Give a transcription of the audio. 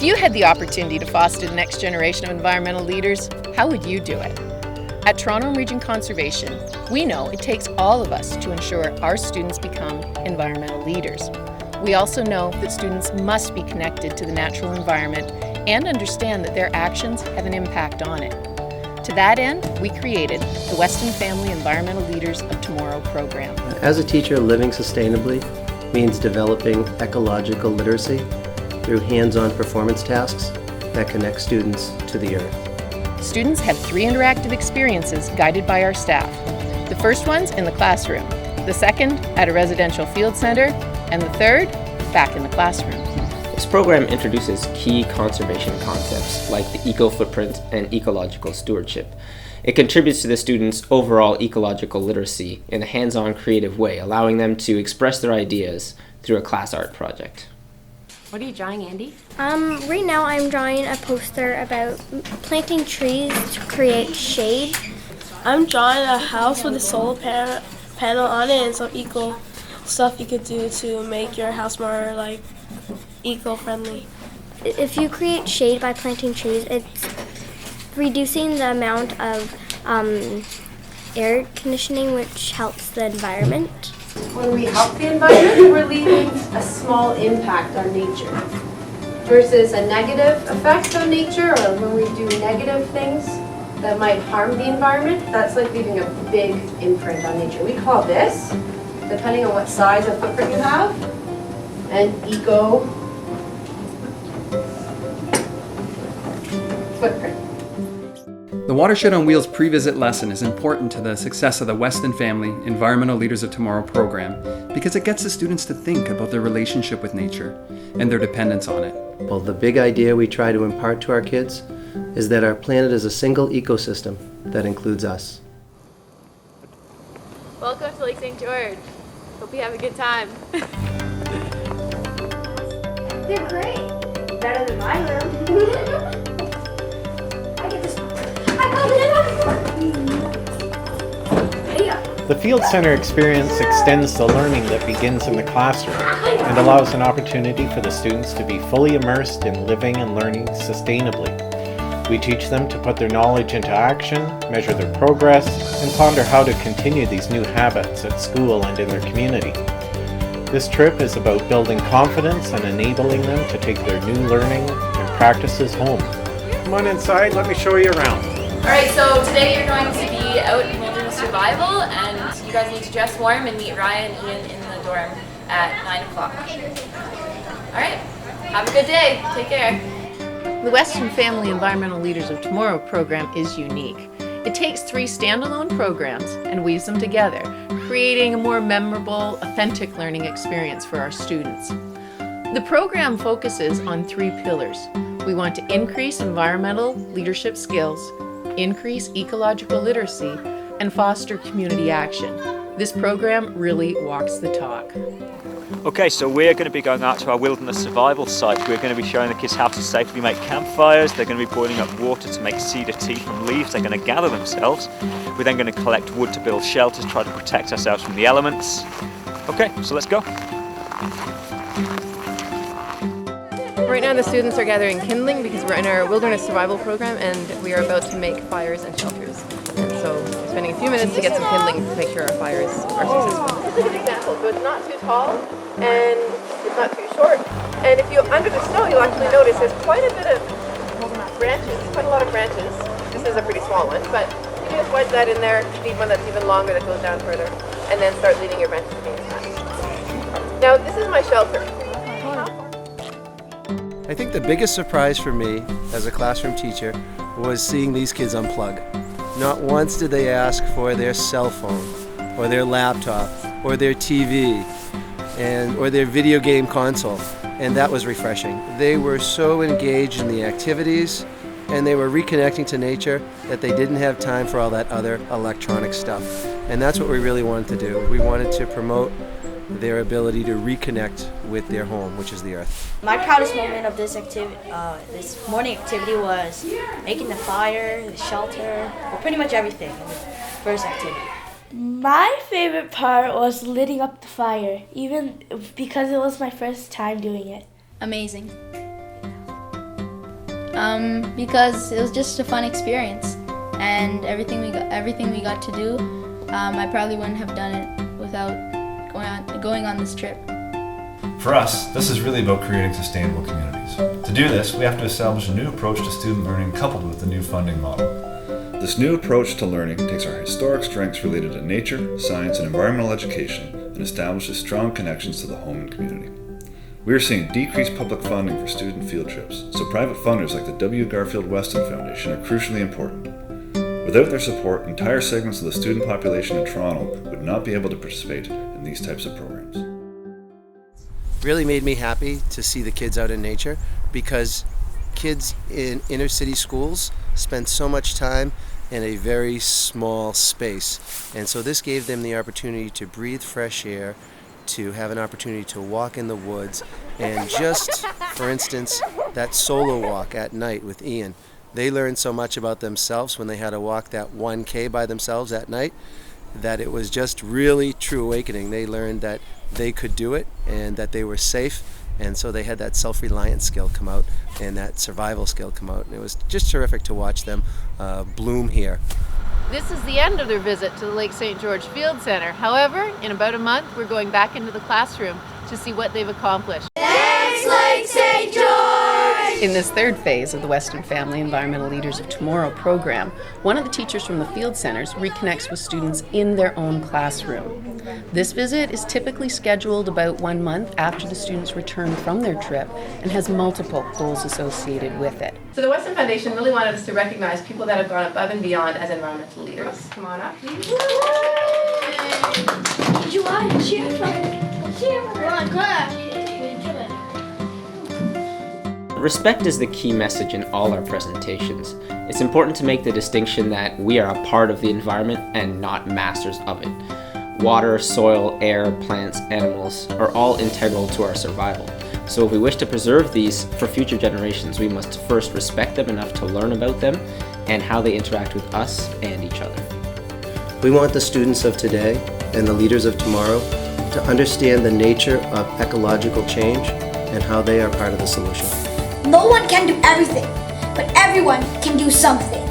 you had the opportunity to foster the next generation of environmental leaders, how would you do it? At Toronto Region Conservation, we know it takes all of us to ensure our students become environmental leaders. We also know that students must be connected to the natural environment and understand that their actions have an impact on it. To that end, we created the Weston Family Environmental Leaders of Tomorrow program. As a teacher, living sustainably means developing ecological literacy through hands-on performance tasks that connect students to the earth. Students have 3 interactive experiences guided by our staff. The first one's in the classroom, the second at a residential field center, and the third back in the classroom. This program introduces key conservation concepts like the eco-footprint and ecological stewardship. It contributes to the students' overall ecological literacy in a hands-on creative way, allowing them to express their ideas through a class art project. What are you drawing, Andy? Right now I'm drawing a poster about planting trees to create shade. I'm drawing a house with a solar panel on it and some eco stuff you could do to make your house more eco-friendly. If you create shade by planting trees, it's reducing the amount of air conditioning, which helps the environment. When we help the environment, we're leaving a small impact on nature versus a negative effect on nature, or when we do negative things that might harm the environment, that's like leaving a big imprint on nature. We call this, depending on what size of footprint you have, an eco footprint. The Watershed on Wheels pre-visit lesson is important to the success of the Weston Family Environmental Leaders of Tomorrow program because it gets the students to think about their relationship with nature and their dependence on it. Well, the big idea we try to impart to our kids is that our planet is a single ecosystem that includes us. Welcome to Lake St. George. Hope you have a good time. They're great. Better than my room. The Field Center experience extends the learning that begins in the classroom and allows an opportunity for the students to be fully immersed in living and learning sustainably. We teach them to put their knowledge into action, measure their progress, and ponder how to continue these new habits at school and in their community. This trip is about building confidence and enabling them to take their new learning and practices home. Come on inside, let me show you around. Alright, so today you're going to be out in wilderness survival, and you guys need to dress warm and meet Ryan and Ian in the dorm at 9 o'clock. Alright, have a good day. Take care. The Weston Family Environmental Leaders of Tomorrow program is unique. It takes 3 standalone programs and weaves them together, creating a more memorable, authentic learning experience for our students. The program focuses on 3 pillars. We want to increase environmental leadership skills, increase ecological literacy, and foster community action. This program really walks the talk. Okay, so we're going to be going out to our wilderness survival site. We're going to be showing the kids how to safely make campfires. They're going to be boiling up water to make cedar tea from leaves. They're going to gather themselves. We're then going to collect wood to build shelters, try to protect ourselves from the elements. Okay, so let's go. Right now the students are gathering kindling because we're in our wilderness survival program and we are about to make fires and shelters. And so we're spending a few minutes to get some kindling to make sure our fires are successful. This is a good example. So it's not too tall and it's not too short. And if you're under the snow, you'll actually notice there's quite a bit of branches, quite a lot of branches. This is a pretty small one, but you can just wedge that in there, leave one that's even longer that goes down further, and then start leading your branches being attached. Now this is my shelter. I think the biggest surprise for me as a classroom teacher was seeing these kids unplug. Not once did they ask for their cell phone or their laptop or their TV or their video game console, and that was refreshing. They were so engaged in the activities and they were reconnecting to nature that they didn't have time for all that other electronic stuff. And that's what we really wanted to do. We wanted to promote their ability to reconnect with their home, which is the earth. My proudest moment of this activity, this morning activity, was making the fire, the shelter, well, pretty much everything in the first activity. My favorite part was lighting up the fire, even because it was my first time doing it. Amazing. because it was just a fun experience, and everything we got to do, I probably wouldn't have done it without going on this trip. For us, this is really about creating sustainable communities. To do this, we have to establish a new approach to student learning coupled with the new funding model. This new approach to learning takes our historic strengths related to nature, science, and environmental education and establishes strong connections to the home and community. We are seeing decreased public funding for student field trips, so private funders like the W. Garfield Weston Foundation are crucially important. Without their support, entire segments of the student population in Toronto would not be able to participate in these types of programs. Really made me happy to see the kids out in nature, because kids in inner city schools spend so much time in a very small space, and so this gave them the opportunity to breathe fresh air, to have an opportunity to walk in the woods, and just, for instance, that solo walk at night with Ian. They learned so much about themselves when they had to walk that 1K by themselves at night that it was just really true awakening. They learned that they could do it and that they were safe, and so they had that self-reliance skill come out and that survival skill come out, and it was just terrific to watch them bloom here. This is the end of their visit to the Lake St. George Field Center. However, in about a month, we're going back into the classroom to see what they've accomplished. Thanks, Lake St. George! In this third phase of the Weston Family Environmental Leaders of Tomorrow program, one of the teachers from the field centers reconnects with students in their own classroom. This visit is typically scheduled about 1 month after the students return from their trip and has multiple goals associated with it. So the Weston Foundation really wanted us to recognize people that have gone above and beyond as environmental leaders. Come on up, please. Did you want to cheer for it? Cheer for it. Respect is the key message in all our presentations. It's important to make the distinction that we are a part of the environment and not masters of it. Water, soil, air, plants, animals are all integral to our survival. So if we wish to preserve these for future generations, we must first respect them enough to learn about them and how they interact with us and each other. We want the students of today and the leaders of tomorrow to understand the nature of ecological change and how they are part of the solution. No one can do everything, but everyone can do something.